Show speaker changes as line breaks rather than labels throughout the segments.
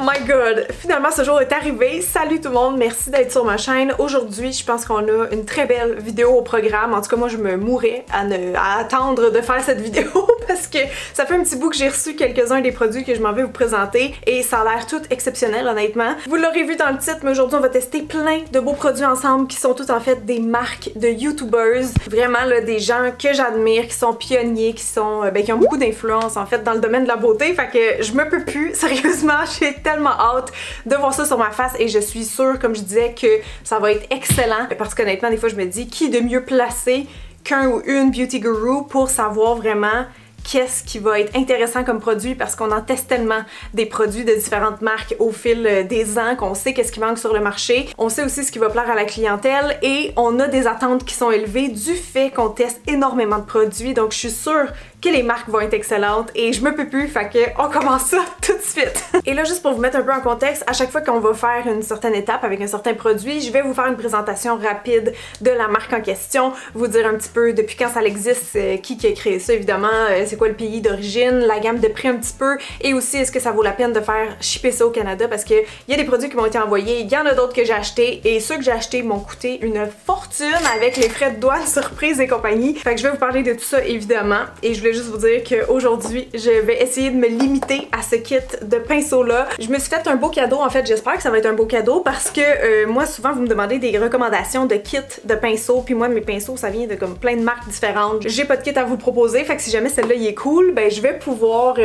my god! Finalement ce jour est arrivé. Salut tout le monde, merci d'être sur ma chaîne. Aujourd'hui, je pense qu'on a une très belle vidéo au programme. En tout cas, moi je me mourrais à attendre de faire cette vidéo parce que ça fait un petit bout que j'ai reçu quelques-uns des produits que je m'en vais vous présenter et ça a l'air tout exceptionnel honnêtement. Vous l'aurez vu dans le titre, mais aujourd'hui on va tester plein de beaux produits ensemble qui sont tous en fait des marques de YouTubers. Vraiment là, des gens que j'admire, qui sont pionniers, qui ont beaucoup d'influence en fait dans le domaine de la beauté. Fait que je me peux plus, sérieusement, j'ai tellement hâte de voir ça sur ma face et je suis sûre, comme je disais, que ça va être excellent parce qu'honnêtement des fois je me dis qui de mieux placé qu'un ou une beauty guru pour savoir vraiment qu'est-ce qui va être intéressant comme produit parce qu'on en teste tellement des produits de différentes marques au fil des ans qu'on sait qu'est-ce qui manque sur le marché. On sait aussi ce qui va plaire à la clientèle et on a des attentes qui sont élevées du fait qu'on teste énormément de produits. Donc je suis sûre que les marques vont être excellentes et je me peux plus, fait que on commence ça tout de suite. Et là, juste pour vous mettre un peu en contexte, à chaque fois qu'on va faire une certaine étape avec un certain produit, je vais vous faire une présentation rapide de la marque en question, vous dire un petit peu depuis quand ça existe, qui a créé ça évidemment, c'est quoi le pays d'origine, la gamme de prix un petit peu, et aussi est-ce que ça vaut la peine de faire shipper ça au Canada parce que il y a des produits qui m'ont été envoyés, il y en a d'autres que j'ai achetés et ceux que j'ai achetés m'ont coûté une fortune avec les frais de douane, surprise et compagnie. Fait que je vais vous parler de tout ça évidemment et je voulais juste vous dire qu'aujourd'hui, je vais essayer de me limiter à ce kit de pinceaux-là. Je me suis fait un beau cadeau, en fait, j'espère que ça va être un beau cadeau parce que moi, souvent, vous me demandez des recommandations de kits de pinceaux, puis moi, mes pinceaux, ça vient de comme plein de marques différentes. J'ai pas de kit à vous proposer, fait que si jamais celle-là, il est cool, ben je vais pouvoir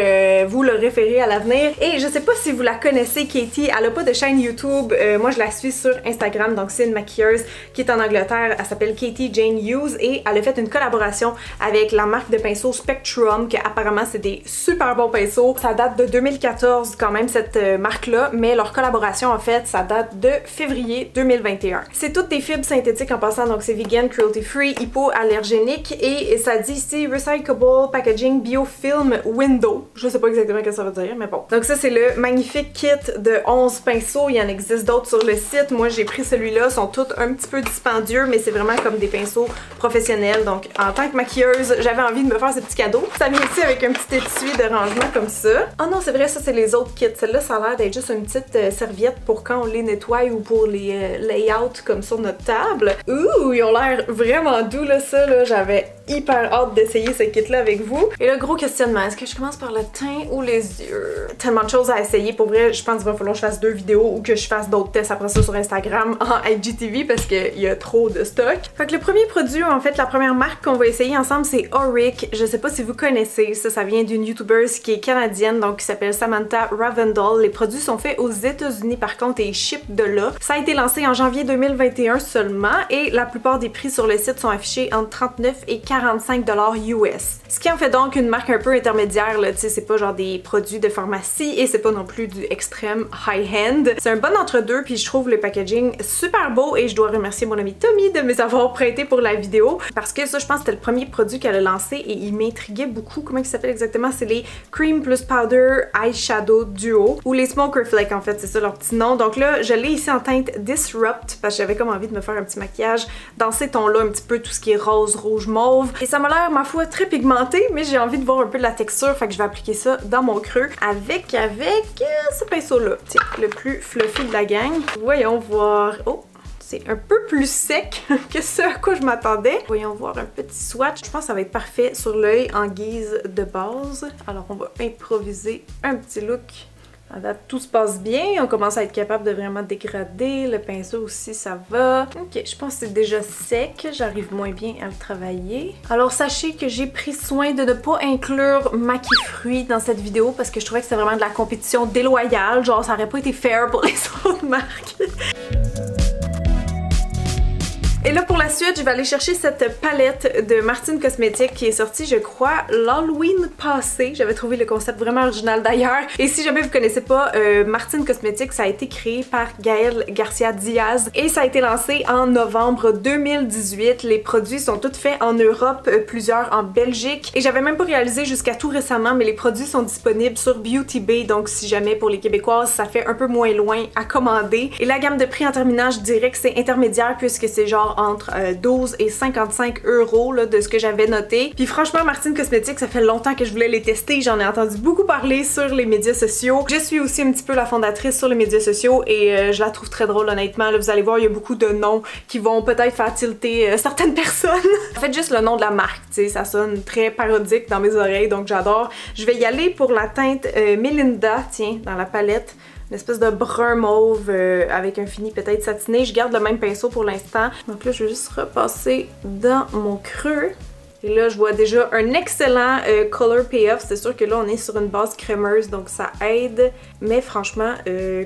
vous le référer à l'avenir. Et je sais pas si vous la connaissez, Katie, elle a pas de chaîne YouTube, moi je la suis sur Instagram, donc c'est une maquilleuse qui est en Angleterre, elle s'appelle Katie Jane Hughes et elle a fait une collaboration avec la marque de pinceaux Spectrum, que apparemment c'est des super bons pinceaux. Ça date de 2014 quand même cette marque-là, mais leur collaboration en fait, ça date de février 2021. C'est toutes des fibres synthétiques en passant, donc c'est vegan, cruelty free, hypoallergénique et ça dit ici recyclable packaging biofilm window. Je sais pas exactement ce que ça veut dire, mais bon. Donc ça c'est le magnifique kit de 11 pinceaux. Il y en existe d'autres sur le site. Moi j'ai pris celui-là, ils sont tous un petit peu dispendieux, mais c'est vraiment comme des pinceaux professionnels. Donc en tant que maquilleuse, j'avais envie de me faire ce petit cadeau. Ça vient ici avec un petit étui de rangement comme ça. Oh non, c'est vrai, ça c'est les autres kits. Celle-là, ça a l'air d'être juste une petite serviette pour quand on les nettoie ou pour les layouts comme sur notre table. Ouh, ils ont l'air vraiment doux là, ça là. J'avais hyper hâte d'essayer ce kit-là avec vous. Et le gros questionnement, est-ce que je commence par le teint ou les yeux? Tellement de choses à essayer. Pour vrai, je pense qu'il va falloir que je fasse 2 vidéos ou que je fasse d'autres tests après ça sur Instagram en IGTV parce qu'il y a trop de stock. Fait que le premier produit, en fait, la première marque qu'on va essayer ensemble, c'est Auric. Je sais pas si vous connaissez, ça vient d'une YouTuber qui est canadienne, donc qui s'appelle Samantha Ravndal. Les produits sont faits aux États-Unis par contre et ils ship de là. Ça a été lancé en janvier 2021 seulement et la plupart des prix sur le site sont affichés entre 39 et 45 $ US. Ce qui en fait donc une marque un peu intermédiaire, là, tu sais, c'est pas genre des produits de pharmacie et c'est pas non plus du extrême high-end. C'est un bon entre-deux puis je trouve le packaging super beau et je dois remercier mon ami Tommy de me avoir prêté pour la vidéo parce que ça, je pense que c'était le premier produit qu'elle a lancé et il m'intriguait beaucoup. Comment il s'appelle exactement? C'est les Cream plus Powder Eyeshadow Duo ou les Smoker Flake en fait, c'est ça leur petit nom. Donc là, je l'ai ici en teinte Disrupt parce que j'avais comme envie de me faire un petit maquillage dans ces tons-là, un petit peu tout ce qui est rose, rouge, mauve. Et ça m'a l'air, ma foi, très pigmenté, mais j'ai envie de voir un peu de la texture, fait que je vais appliquer ça dans mon creux avec ce pinceau-là. Tiens, le plus fluffy de la gang. Voyons voir. Oh! C'est un peu plus sec que ce à quoi je m'attendais. Voyons voir un petit swatch. Je pense que ça va être parfait sur l'œil en guise de base. Alors on va improviser un petit look. À date, tout se passe bien. On commence à être capable de vraiment dégrader. Le pinceau aussi, ça va. Ok, je pense que c'est déjà sec. J'arrive moins bien à le travailler. Alors sachez que j'ai pris soin de ne pas inclure Maki Fruit dans cette vidéo parce que je trouvais que c'était vraiment de la compétition déloyale. Genre, ça aurait pas été fair pour les autres marques. Et là pour la suite, je vais aller chercher cette palette de Martine Cosmetics qui est sortie, je crois, l'Halloween passé. J'avais trouvé le concept vraiment original d'ailleurs. Et si jamais vous connaissez pas, Martine Cosmetics, ça a été créé par Gaël Garcia Diaz et ça a été lancé en novembre 2018. Les produits sont tous faits en Europe, plusieurs en Belgique. Et j'avais même pas réalisé jusqu'à tout récemment, mais les produits sont disponibles sur Beauty Bay. Donc si jamais pour les Québécoises, ça fait un peu moins loin à commander. Et la gamme de prix en terminant, je dirais que c'est intermédiaire puisque c'est genre genre entre 12 et 55 € là, de ce que j'avais noté. Puis franchement, Martine Cosmetics, ça fait longtemps que je voulais les tester. J'en ai entendu beaucoup parler sur les médias sociaux. Je suis aussi un petit peu la fondatrice sur les médias sociaux et je la trouve très drôle honnêtement. Là, vous allez voir, il y a beaucoup de noms qui vont peut-être faire tilter certaines personnes. En fait, juste le nom de la marque, tu sais, ça sonne très parodique dans mes oreilles, donc j'adore. Je vais y aller pour la teinte Melinda, tiens, dans la palette. Une espèce de brun mauve avec un fini peut-être satiné. Je garde le même pinceau pour l'instant. Donc là, je vais juste repasser dans mon creux. Et là, je vois déjà un excellent color payoff. C'est sûr que là, on est sur une base crémeuse, donc ça aide. Mais franchement,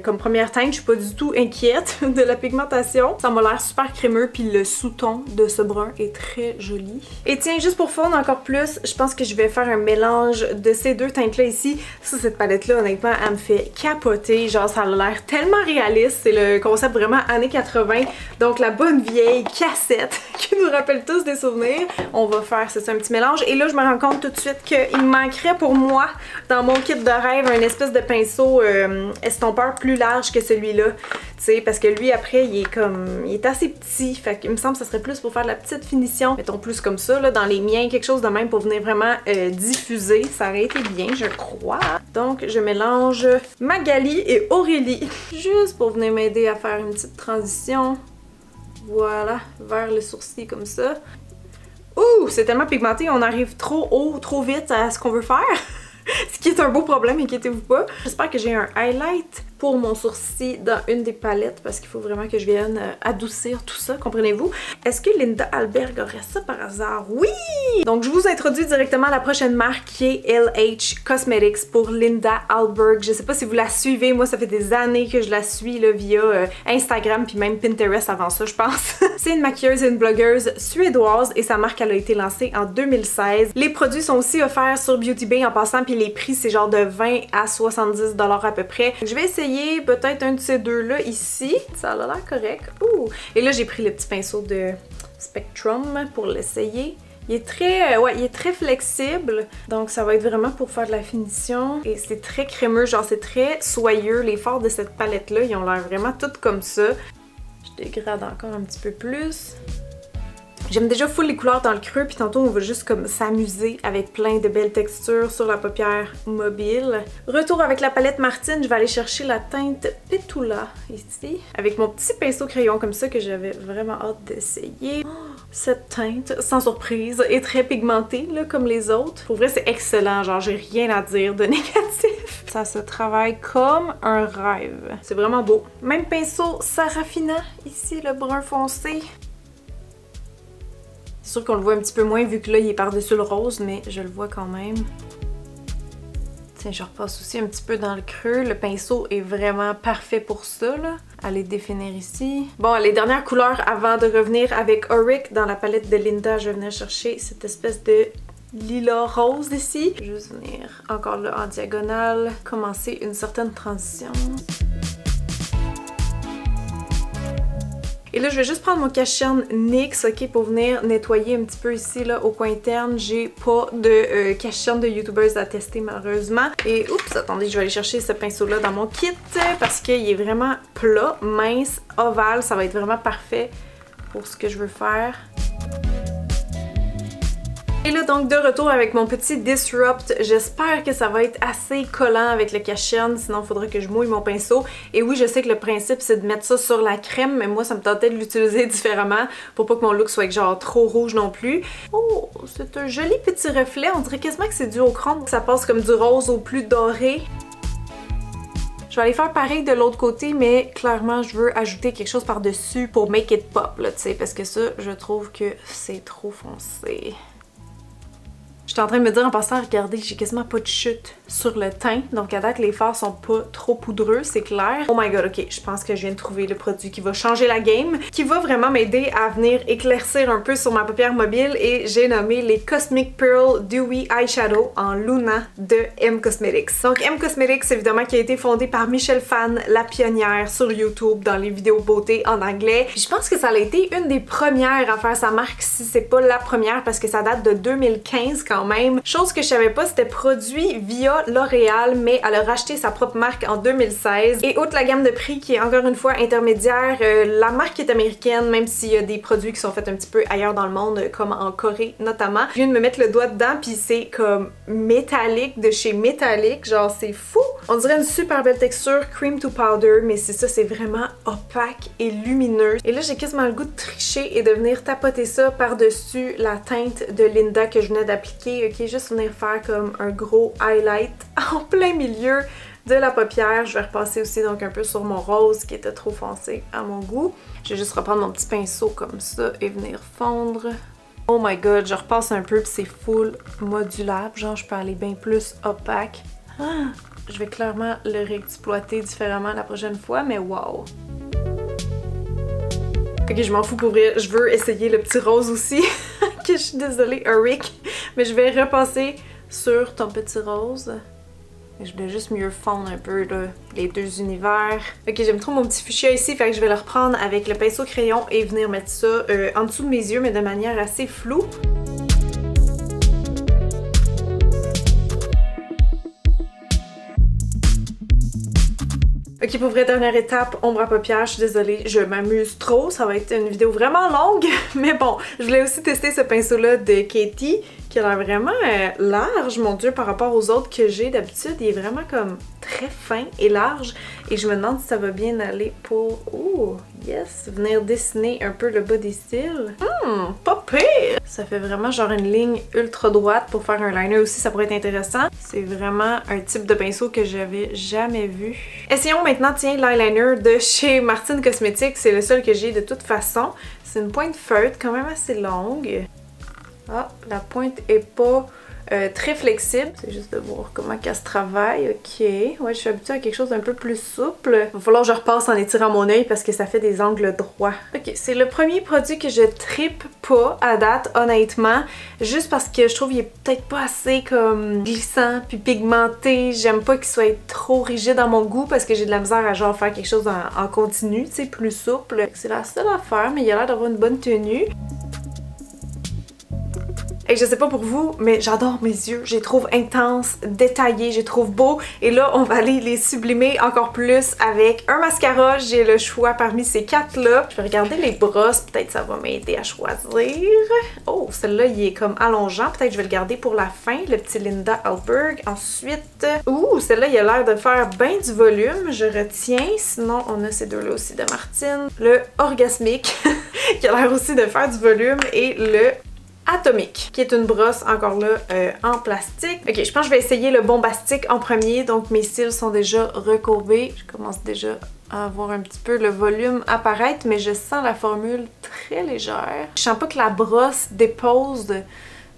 comme première teinte, je suis pas du tout inquiète de la pigmentation. Ça m'a l'air super crémeux, puis le sous-ton de ce brun est très joli. Et tiens, juste pour fondre encore plus, je pense que je vais faire un mélange de ces deux teintes-là ici. Ça, cette palette-là, honnêtement, elle me fait capoter. Genre, ça a l'air tellement réaliste. C'est le concept vraiment années 80. Donc, la bonne vieille cassette qui nous rappelle tous des souvenirs. On va faire c'est un petit mélange. Et là, je me rends compte tout de suite qu'il me manquerait pour moi, dans mon kit de rêve, un espèce de pinceau estompeur plus large que celui-là. Tu sais, parce que lui, après, il est assez petit. Fait qu'il me semble que ça serait plus pour faire de la petite finition. Mettons plus comme ça, là, dans les miens, quelque chose de même pour venir vraiment diffuser. Ça aurait été bien, je crois. Donc, je mélange Magali et Aurélie. Juste pour venir m'aider à faire une petite transition. Voilà, vers le sourcil comme ça. Ouh, c'est tellement pigmenté, on arrive trop haut, trop vite à ce qu'on veut faire. Ce qui est un beau problème, inquiétez-vous pas. J'espère que j'ai un highlight pour mon sourcil dans une des palettes parce qu'il faut vraiment que je vienne adoucir tout ça, comprenez-vous? Est-ce que Linda Alberg aurait ça par hasard? Oui! Donc je vous introduis directement à la prochaine marque qui est LH Cosmetics pour Linda Alberg. Je sais pas si vous la suivez, moi ça fait des années que je la suis là, via Instagram puis même Pinterest avant ça je pense. C'est une maquilleuse et une blogueuse suédoise et sa marque elle a été lancée en 2016. Les produits sont aussi offerts sur Beauty Bay en passant puis les prix c'est genre de 20 à 70 $ à peu près. Je vais essayer peut-être un de ces deux-là ici. Ça a l'air correct. Ouh! Et là, j'ai pris le petit pinceau de Spectrum pour l'essayer. Il est très, il est très flexible. Donc, ça va être vraiment pour faire de la finition. Et c'est très crémeux, genre c'est très soyeux. Les fards de cette palette-là, ils ont l'air vraiment toutes comme ça. Je dégrade encore un petit peu plus. J'aime déjà full les couleurs dans le creux, puis tantôt on va juste comme s'amuser avec plein de belles textures sur la paupière mobile. Retour avec la palette Martine, je vais aller chercher la teinte Petula ici, avec mon petit pinceau crayon comme ça que j'avais vraiment hâte d'essayer. Cette teinte, sans surprise, est très pigmentée là, comme les autres. Pour vrai c'est excellent, genre j'ai rien à dire de négatif. Ça se travaille comme un rêve. C'est vraiment beau. Même pinceau Sarafina ici, le brun foncé. C'est sûr qu'on le voit un petit peu moins vu que là il est par-dessus le rose, mais je le vois quand même. Tiens, je repasse aussi un petit peu dans le creux. Le pinceau est vraiment parfait pour ça, là. Allez définir ici. Bon, les dernières couleurs avant de revenir avec Auric dans la palette de Linda, je vais venir chercher cette espèce de lilas rose ici. Juste venir encore là en diagonale, commencer une certaine transition. Et là, je vais juste prendre mon cache-chaîne NYX, ok, pour venir nettoyer un petit peu ici, là, au coin interne. J'ai pas de cache-chaîne de YouTubers à tester, malheureusement. Et, oups, attendez, je vais aller chercher ce pinceau-là dans mon kit parce qu'il est vraiment plat, mince, ovale. Ça va être vraiment parfait pour ce que je veux faire. Et là donc de retour avec mon petit Disrupt, j'espère que ça va être assez collant avec le cache-chaîne, sinon il faudra que je mouille mon pinceau. Et oui, je sais que le principe c'est de mettre ça sur la crème, mais moi ça me tentait de l'utiliser différemment pour pas que mon look soit genre trop rouge non plus. Oh, c'est un joli petit reflet, on dirait quasiment que c'est dû au chrome, ça passe comme du rose au plus doré. Je vais aller faire pareil de l'autre côté, mais clairement, je veux ajouter quelque chose par-dessus pour make it pop, là, tu sais, parce que ça, je trouve que c'est trop foncé. J'étais en train de me dire en passant, regardez, j'ai quasiment pas de chute sur le teint. Donc à date, les fards sont pas trop poudreux, c'est clair. Oh my god, ok, je pense que je viens de trouver le produit qui va changer la game, qui va vraiment m'aider à venir éclaircir un peu sur ma paupière mobile. Et j'ai nommé les Cosmic Pearl Dewy Eyeshadow en Luna de M Cosmetics. Donc M Cosmetics, évidemment, qui a été fondée par Michelle Phan, la pionnière sur YouTube dans les vidéos beauté en anglais. Puis je pense que ça a été une des premières à faire sa marque, si c'est pas la première, parce que ça date de 2015 quand même. Chose que je savais pas, c'était produit via via L'Oréal, mais elle a racheté sa propre marque en 2016. Et outre la gamme de prix qui est encore une fois intermédiaire, la marque est américaine, même s'il y a des produits qui sont faits un petit peu ailleurs dans le monde, comme en Corée notamment. Je viens de me mettre le doigt dedans, puis c'est comme métallique de chez Métallique, genre c'est fou! On dirait une super belle texture, cream to powder, mais c'est ça, c'est vraiment opaque et lumineux. Et là, j'ai quasiment le goût de tricher et de venir tapoter ça par-dessus la teinte de Linda que je venais d'appliquer, ok? Juste venir faire comme un gros highlight en plein milieu de la paupière. Je vais repasser aussi donc un peu sur mon rose qui était trop foncé à mon goût. Je vais juste reprendre mon petit pinceau comme ça et venir fondre. Oh my god, je repasse un peu puis c'est full modulable, genre je peux aller bien plus opaque. Ah, je vais clairement le réexploiter différemment la prochaine fois, mais wow! Ok, je m'en fous pour vrai, je veux essayer le petit rose aussi. Ok, je suis désolée, Eric, mais je vais repasser sur ton petit rose. Je voulais juste mieux fondre un peu là, les deux univers. Ok, j'aime trop mon petit fuchsia ici, fait que je vais le reprendre avec le pinceau crayon et venir mettre ça en dessous de mes yeux, mais de manière assez floue. Ok, pour vrai, dernière étape, ombre à paupières, je suis désolée, je m'amuse trop, ça va être une vidéo vraiment longue, mais bon, je voulais aussi tester ce pinceau-là de Katie, qui a l'air vraiment large, mon dieu, par rapport aux autres que j'ai d'habitude, il est vraiment comme très fin et large, et je me demande si ça va bien aller pour, oh, yes, venir dessiner un peu le bas des cils. Pas pire! Ça fait vraiment genre une ligne ultra droite pour faire un liner aussi, ça pourrait être intéressant. C'est vraiment un type de pinceau que j'avais jamais vu. Essayons maintenant, tiens, l'eyeliner de chez Martine Cosmetics, c'est le seul que j'ai de toute façon. C'est une pointe feutre, quand même assez longue. Ah, la pointe est pas très flexible. C'est juste de voir comment qu'elle se travaille. Ok, ouais, je suis habituée à quelque chose d'un peu plus souple. Il va falloir que je repasse en étirant mon œil parce que ça fait des angles droits. Ok, c'est le premier produit que je trippe pas à date, honnêtement. Juste parce que je trouve qu'il est peut-être pas assez comme glissant puis pigmenté. J'aime pas qu'il soit trop rigide dans mon goût parce que j'ai de la misère à genre faire quelque chose en continu, tu sais, plus souple. C'est la seule affaire, mais il a l'air d'avoir une bonne tenue. Et je sais pas pour vous, mais j'adore mes yeux. Je les trouve intenses, détaillés, je les trouve beaux. Et là, on va aller les sublimer encore plus avec un mascara. J'ai le choix parmi ces quatre-là. Je vais regarder les brosses, peut-être ça va m'aider à choisir. Oh, celle-là, il est comme allongeant. Peut-être que je vais le garder pour la fin, le petit Linda Hallberg. Ensuite, ouh, celle-là, il a l'air de faire bien du volume. Je retiens. Sinon, on a ces deux-là aussi de Martine. Le Orgasmique, qui a l'air aussi de faire du volume. Et le Atomique, qui est une brosse encore là en plastique. Ok, je pense que je vais essayer le Bombastic en premier. Donc mes cils sont déjà recourbés. Je commence déjà à voir un petit peu le volume apparaître, mais je sens la formule très légère. Je sens pas que la brosse dépose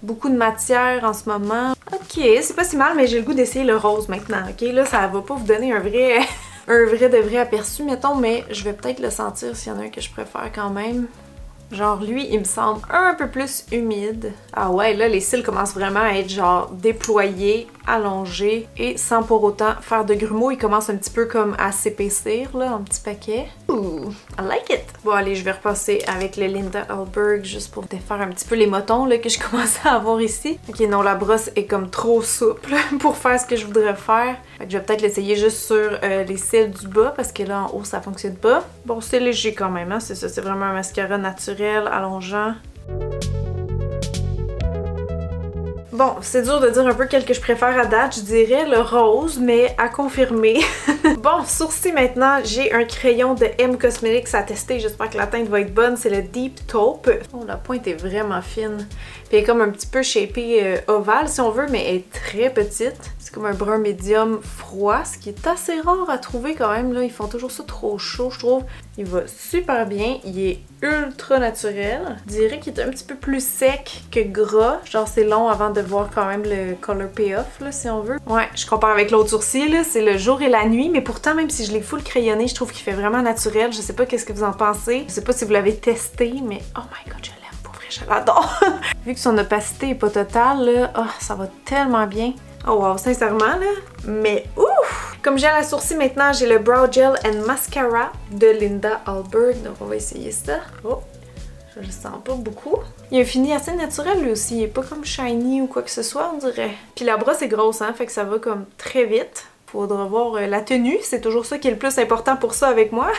beaucoup de matière en ce moment. Ok, c'est pas si mal, mais j'ai le goût d'essayer le rose maintenant. Ok, là ça va pas vous donner un vrai de vrai aperçu, mettons, mais je vais peut-être le sentir s'il y en a un que je préfère quand même. Genre lui, il me semble un peu plus humide. Ah ouais, là les cils commencent vraiment à être genre déployés, allongés et sans pour autant faire de grumeaux. Ils commencent un petit peu comme à s'épaissir là, en petits paquets. Ooh, I like it! Bon allez, je vais repasser avec le Linda Hallberg juste pour défaire un petit peu les motons là que je commençais à avoir ici. Ok, non, la brosse est comme trop souple pour faire ce que je voudrais faire. Fait que je vais peut-être l'essayer juste sur les cils du bas parce que là en haut ça fonctionne pas. Bon, c'est léger quand même, hein, c'est ça, c'est vraiment un mascara naturel, allongeant. Bon, c'est dur de dire un peu quel que je préfère à date, je dirais le rose, mais à confirmer. Bon, sourcils maintenant, j'ai un crayon de M Cosmetics à tester, j'espère que la teinte va être bonne, c'est le Deep Taupe. Oh, la pointe est vraiment fine. Puis elle est comme un petit peu shapée ovale si on veut, mais elle est très petite. C'est comme un brun médium froid, ce qui est assez rare à trouver quand même, là. Ils font toujours ça trop chaud, je trouve. Il va super bien, il est ultra naturel. Je dirais qu'il est un petit peu plus sec que gras. Genre c'est long avant de voir quand même le color payoff, là, si on veut. Ouais, je compare avec l'autre sourcil, là, c'est le jour et la nuit, mais pourtant, même si je l'ai full crayonné, je trouve qu'il fait vraiment naturel. Je sais pas qu'est-ce que vous en pensez. Je sais pas si vous l'avez testé, mais oh my god, je l'aime. Je l'adore! Vu que son opacité est pas totale, là, oh, ça va tellement bien. Oh wow, sincèrement, là, mais ouf! Comme j'ai à la sourcil maintenant, j'ai le Brow Gel and Mascara de Linda Hallberg, donc on va essayer ça. Oh! Je le sens pas beaucoup. Il a un fini assez naturel lui aussi, il est pas comme shiny ou quoi que ce soit on dirait. Puis la brosse est grosse hein, fait que ça va comme très vite. Faudra voir la tenue, c'est toujours ça qui est le plus important pour ça avec moi.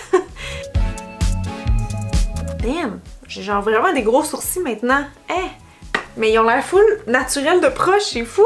Damn! J'ai genre vraiment des gros sourcils maintenant. Hein? Mais ils ont l'air full naturel de proche, c'est fou!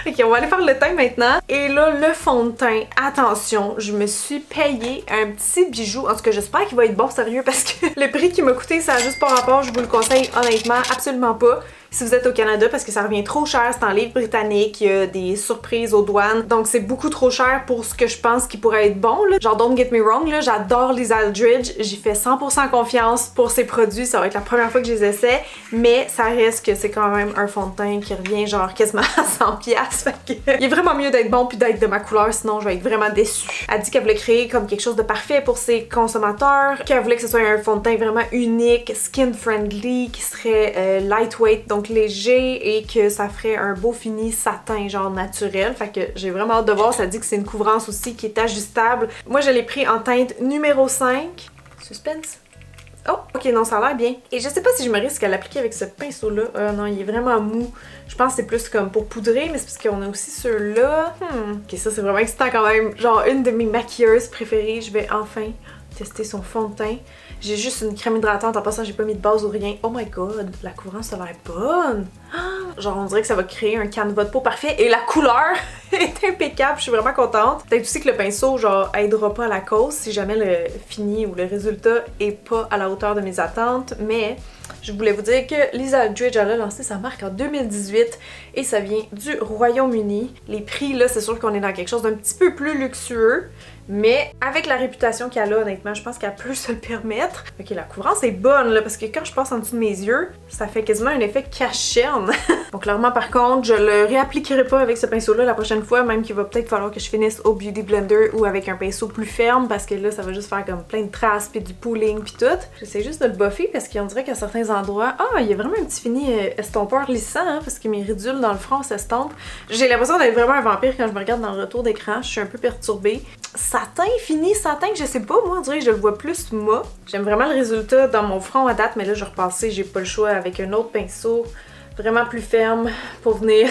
Ok, on va aller faire le teint maintenant. Et là, le fond de teint, attention, je me suis payé un petit bijou. En tout cas, j'espère qu'il va être bon, sérieux, parce que le prix qu'il m'a coûté, ça a juste pas rapport. Je vous le conseille honnêtement, absolument pas. Si vous êtes au Canada, parce que ça revient trop cher, c'est en livre britannique, il y a des surprises aux douanes, donc c'est beaucoup trop cher pour ce que je pense qu'il pourrait être bon, là. Genre, don't get me wrong, là, j'adore les Aldridge, j'y fais 100% confiance pour ces produits, ça va être la première fois que je les essaie, mais ça reste que c'est quand même un fond de teint qui revient genre quasiment à 100$, fait que il est vraiment mieux d'être bon puis d'être de ma couleur, sinon je vais être vraiment déçue. Elle dit qu'elle voulait créer comme quelque chose de parfait pour ses consommateurs, qu'elle voulait que ce soit un fond de teint vraiment unique, skin friendly, qui serait lightweight, donc léger et que ça ferait un beau fini satin genre naturel. Fait que j'ai vraiment hâte de voir. Ça dit que c'est une couvrance aussi qui est ajustable. Moi je l'ai pris en teinte numéro 5. Suspense. Oh, ok, non, ça a l'air bien. Et je sais pas si je me risque à l'appliquer avec ce pinceau-là. Non, il est vraiment mou. Je pense que c'est plus comme pour poudrer, mais c'est parce qu'on a aussi ceux-là. Ok, ça c'est vraiment excitant quand même. Genre une de mes maquilleuses préférées. Je vais enfin tester son fond de teint. J'ai juste une crème hydratante, en passant j'ai pas mis de base ou rien. Oh my god, la couvrance a l'air bonne! Genre on dirait que ça va créer un canevas de peau parfait et la couleur est impeccable, je suis vraiment contente. Peut-être aussi que le pinceau genre aidera pas à la cause si jamais le fini ou le résultat est pas à la hauteur de mes attentes, mais je voulais vous dire que Lisa Aldridge elle a lancé sa marque en 2018 et ça vient du Royaume-Uni. Les prix là, c'est sûr qu'on est dans quelque chose d'un petit peu plus luxueux. Mais avec la réputation qu'elle a, honnêtement, je pense qu'elle peut se le permettre. Ok, la couvrance est bonne là, parce que quand je passe en dessous de mes yeux, ça fait quasiment un effet cacherne. Donc clairement, par contre, je le réappliquerai pas avec ce pinceau-là la prochaine fois, même qu'il va peut-être falloir que je finisse au Beauty Blender ou avec un pinceau plus ferme, parce que là, ça va juste faire comme plein de traces, puis du pooling, puis tout. J'essaie juste de le buffer, parce qu'on dirait qu'à certains endroits... Ah, il y a vraiment un petit fini estompeur lissant, hein, parce que mes ridules dans le front s'estompent. J'ai l'impression d'être vraiment un vampire quand je me regarde dans le retour d'écran, je suis un peu perturbée. Satin fini, satin, je sais pas, moi on dirait que je le vois plus mat. J'aime vraiment le résultat dans mon front à date, mais là je vais repasser, j'ai pas le choix avec un autre pinceau vraiment plus ferme pour venir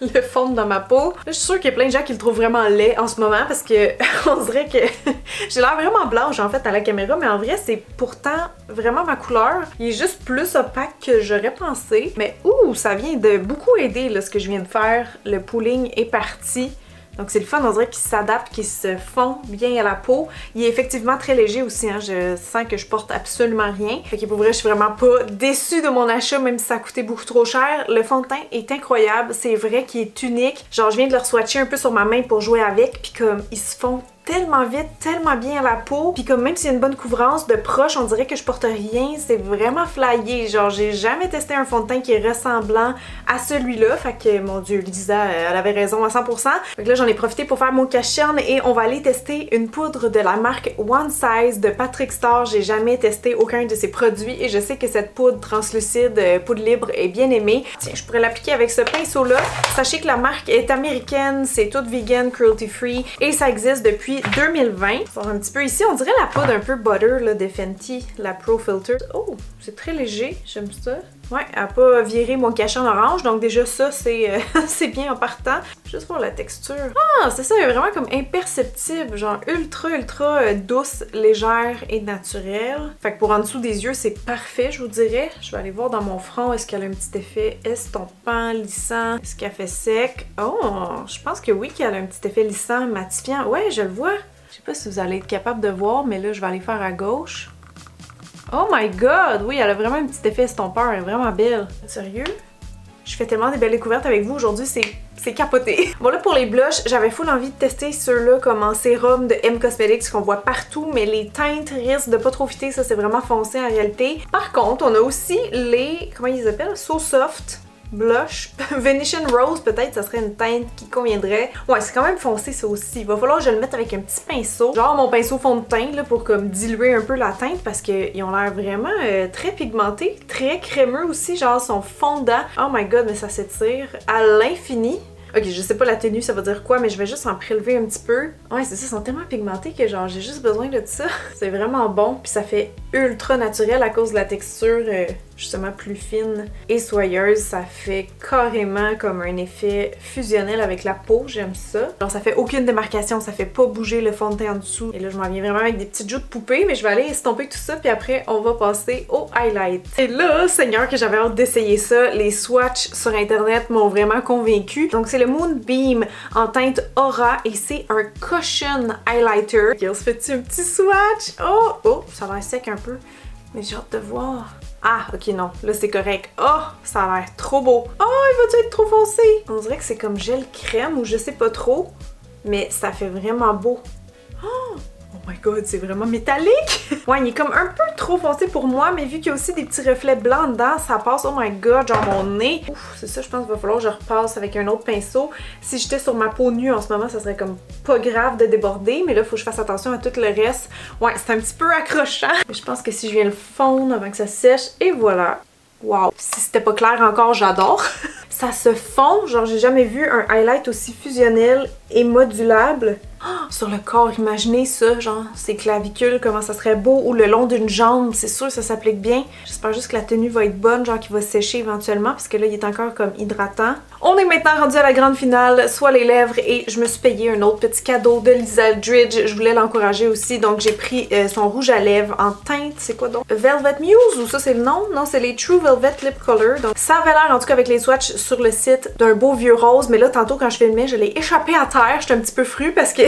le fondre dans ma peau. Là je suis sûre qu'il y a plein de gens qui le trouvent vraiment laid en ce moment parce que on dirait que j'ai l'air vraiment blanche en fait à la caméra, mais en vrai c'est pourtant vraiment ma couleur. Il est juste plus opaque que j'aurais pensé, mais ouh, ça vient de beaucoup aider là, ce que je viens de faire. Le pooling est parti. Donc c'est le fun, on dirait qu'il s'adapte, qu'il se fond bien à la peau. Il est effectivement très léger aussi, hein. Je sens que je porte absolument rien. Fait que pour vrai, je suis vraiment pas déçue de mon achat, même si ça a coûté beaucoup trop cher. Le fond de teint est incroyable, c'est vrai qu'il est unique. Genre je viens de le swatcher un peu sur ma main pour jouer avec, puis comme ils se font tellement vite, tellement bien à la peau. Puis comme même s'il y a une bonne couvrance de proche, on dirait que je porte rien. C'est vraiment flyé. Genre j'ai jamais testé un fond de teint qui est ressemblant à celui-là. Fait que mon dieu, Lisa, elle avait raison à 100%. Fait que là j'en ai profité pour faire mon cache-cerne et on va aller tester une poudre de la marque One Size de Patrick Starr. J'ai jamais testé aucun de ses produits et je sais que cette poudre translucide, poudre libre est bien aimée. Tiens, je pourrais l'appliquer avec ce pinceau-là. Sachez que la marque est américaine, c'est toute vegan, cruelty free et ça existe depuis 2020. Ça sort un petit peu ici, on dirait la poudre un peu butter là, de Fenty, la Pro Filter. Oh, c'est très léger, j'aime ça. Ouais, elle n'a pas viré mon cachet en orange, donc déjà ça, c'est c'est bien en partant. Juste voir la texture. Ah, c'est ça, elle est vraiment comme imperceptible, genre ultra douce, légère et naturelle. Fait que pour en dessous des yeux, c'est parfait, je vous dirais. Je vais aller voir dans mon front, est-ce qu'elle a un petit effet estompant, lissant? Est-ce qu'elle fait sec? Oh, je pense que oui, qu'elle a un petit effet lissant, matifiant. Ouais, je le vois. Je sais pas si vous allez être capable de voir, mais là, je vais aller faire à gauche. Oh my god! Oui, elle a vraiment un petit effet estompeur, elle est vraiment belle. Sérieux? Je fais tellement des belles découvertes avec vous aujourd'hui, c'est capoté. Bon là pour les blushs, j'avais full envie de tester ceux-là comme en sérum de M Cosmetics qu'on voit partout, mais les teintes risquent de pas trop fitter, ça c'est vraiment foncé en réalité. Par contre, on a aussi les, comment ils appellent? So Soft blush. Venetian Rose, peut-être, ça serait une teinte qui conviendrait. Ouais, c'est quand même foncé ça aussi. Il va falloir que je le mette avec un petit pinceau. Genre mon pinceau fond de teint, là, pour comme diluer un peu la teinte parce qu'ils ont l'air vraiment très pigmentés, très crémeux aussi, genre sont fondants. Oh my god, mais ça s'étire à l'infini. Ok, je sais pas la tenue, ça va dire quoi, mais je vais juste en prélever un petit peu. Ouais, c'est ça, ils sont tellement pigmentés que genre j'ai juste besoin de ça. C'est vraiment bon, puis ça fait ultra naturel à cause de la texture justement plus fine et soyeuse. Ça fait carrément comme un effet fusionnel avec la peau, j'aime ça. Genre ça fait aucune démarcation, ça fait pas bouger le fond de teint en dessous. Et là je m'en viens vraiment avec des petites joues de poupée, mais je vais aller estomper tout ça puis après on va passer au highlight. Et là, Seigneur que j'avais hâte d'essayer ça, les swatchs sur internet m'ont vraiment convaincue. Donc c'est le Moonbeam en teinte Aura et c'est un cushion highlighter. Ok, on se fait-tu un petit swatch? Oh, ça a l'air sec un peu, mais j'ai hâte de voir. Ah, ok, non, là c'est correct. Oh, ça a l'air trop beau. Oh, il va-tu être trop foncé? On dirait que c'est comme gel crème ou je sais pas trop, mais ça fait vraiment beau. Oh my god, c'est vraiment métallique! Ouais, il est comme un peu trop foncé pour moi, mais vu qu'il y a aussi des petits reflets blancs dedans, ça passe, oh my god, genre mon nez. Ouf, c'est ça, je pense qu'il va falloir que je repasse avec un autre pinceau. Si j'étais sur ma peau nue en ce moment, ça serait comme pas grave de déborder, mais là, il faut que je fasse attention à tout le reste. Ouais, c'est un petit peu accrochant. Mais je pense que si je viens le fondre avant que ça sèche, et voilà. Wow! Si c'était pas clair encore, j'adore! Ça se fond, genre j'ai jamais vu un highlight aussi fusionnel et modulable. Oh, sur le corps, imaginez ça, genre ces clavicules, comment ça serait beau, ou le long d'une jambe, c'est sûr ça s'applique bien. J'espère juste que la tenue va être bonne, genre qu'il va sécher éventuellement, parce que là il est encore comme hydratant. On est maintenant rendu à la grande finale, soit les lèvres, et je me suis payé un autre petit cadeau de Lisa Eldridge. Je voulais l'encourager aussi, donc j'ai pris son rouge à lèvres en teinte, c'est quoi donc? Velvet Muse, ou ça c'est le nom? Non, c'est les True Velvet Lip Color. Donc ça avait l'air en tout cas avec les swatchs sur le site d'un beau vieux rose, mais là tantôt quand je filmais, je l'ai échappé à terre, j'étais un petit peu fru parce que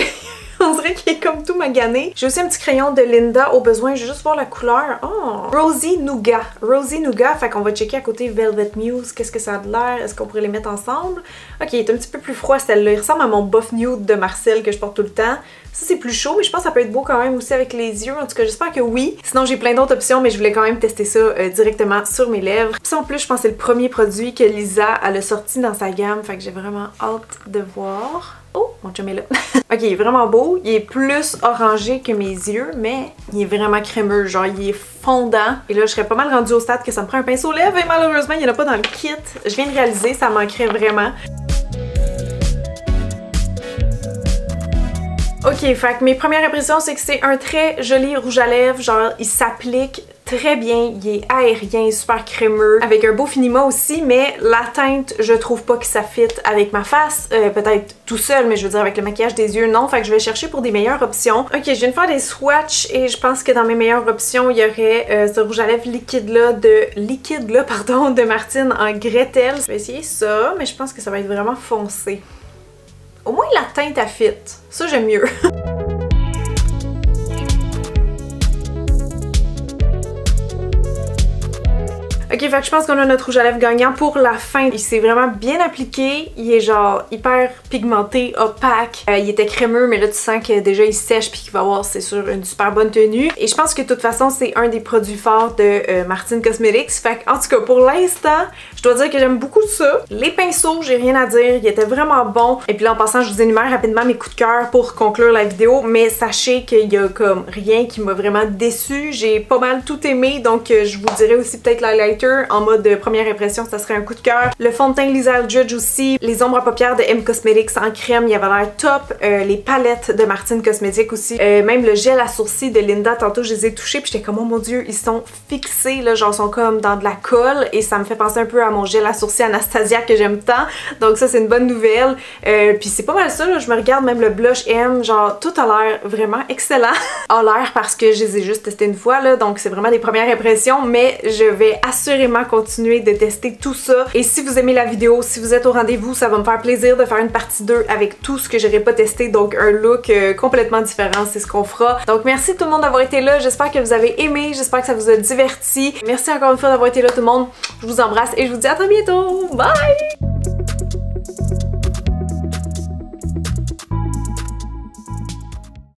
on dirait qu'il est comme tout magané. J'ai aussi un petit crayon de Linda au besoin, je vais juste voir la couleur. Oh! Rosy Nougat. Rosy Nougat, fait qu'on va checker à côté Velvet Muse, qu'est-ce que ça a de l'air, est-ce qu'on pourrait les mettre ensemble? Ok, il est un petit peu plus froid celle-là, il ressemble à mon buff nude de Marcel que je porte tout le temps. Ça c'est plus chaud, mais je pense que ça peut être beau quand même aussi avec les yeux, en tout cas j'espère que oui. Sinon j'ai plein d'autres options, mais je voulais quand même tester ça directement sur mes lèvres. Puis en plus je pense que c'est le premier produit que Lisa elle a sorti dans sa gamme, fait que j'ai vraiment hâte de voir. Oh, mon chum est là. Ok, il est vraiment beau. Il est plus orangé que mes yeux, mais il est vraiment crémeux. Genre, il est fondant. Et là, je serais pas mal rendue au stade que ça me prend un pinceau lèvres et malheureusement, il n'y en a pas dans le kit. Je viens de réaliser, ça manquerait vraiment. Ok, fait que mes premières impressions, c'est que c'est un très joli rouge à lèvres. Genre, il s'applique très bien, il est aérien, super crémeux, avec un beau finiment aussi, mais la teinte, je trouve pas que ça fit avec ma face, peut-être tout seul, mais je veux dire avec le maquillage des yeux, non, fait que je vais chercher pour des meilleures options. Ok, je viens de faire des swatchs et je pense que dans mes meilleures options, il y aurait ce rouge à lèvres liquide-là de Martine en Gretel. Je vais essayer ça, mais je pense que ça va être vraiment foncé. Au moins la teinte à fit, ça j'aime mieux. Ok, fait que je pense qu'on a notre rouge à lèvres gagnant pour la fin. Il s'est vraiment bien appliqué. Il est genre hyper pigmenté, opaque. Il était crémeux, mais là tu sens que déjà il sèche puis qu'il va avoir, c'est sûr, une super bonne tenue. Et je pense que de toute façon, c'est un des produits forts de Martine Cosmetics. Fait que, en tout cas, pour l'instant, je dois dire que j'aime beaucoup ça. Les pinceaux, j'ai rien à dire. Ils étaient vraiment bons. Et puis là, en passant, je vous énumère rapidement mes coups de cœur pour conclure la vidéo. Mais sachez qu'il y a comme rien qui m'a vraiment déçu. J'ai pas mal tout aimé. Donc, je vous dirai aussi peut-être l'highlighter en mode première impression, ça serait un coup de cœur. Le fond de teint Lisa Eldridge aussi. Les ombres à paupières de M Cosmetics en crème, il avait l'air top. Les palettes de Martine Cosmetics aussi. Même le gel à sourcils de Linda, tantôt je les ai touchés puis j'étais comme oh mon dieu, ils sont fixés là, genre sont comme dans de la colle et ça me fait penser un peu à mon gel à sourcils Anastasia que j'aime tant. Donc ça c'est une bonne nouvelle. Puis c'est pas mal ça, là. Je me regarde même le blush M, genre tout a l'air vraiment excellent. A l'air parce que je les ai juste testés une fois là, donc c'est vraiment des premières impressions, mais je vais assurément continuer de tester tout ça. Et si vous aimez la vidéo, si vous êtes au rendez-vous, ça va me faire plaisir de faire une partie 2 avec tout ce que j'aurais pas testé, donc un look complètement différent, c'est ce qu'on fera. Donc merci tout le monde d'avoir été là, j'espère que vous avez aimé, j'espère que ça vous a diverti. Merci encore une fois d'avoir été là tout le monde, je vous embrasse et je vous dis à très bientôt, bye!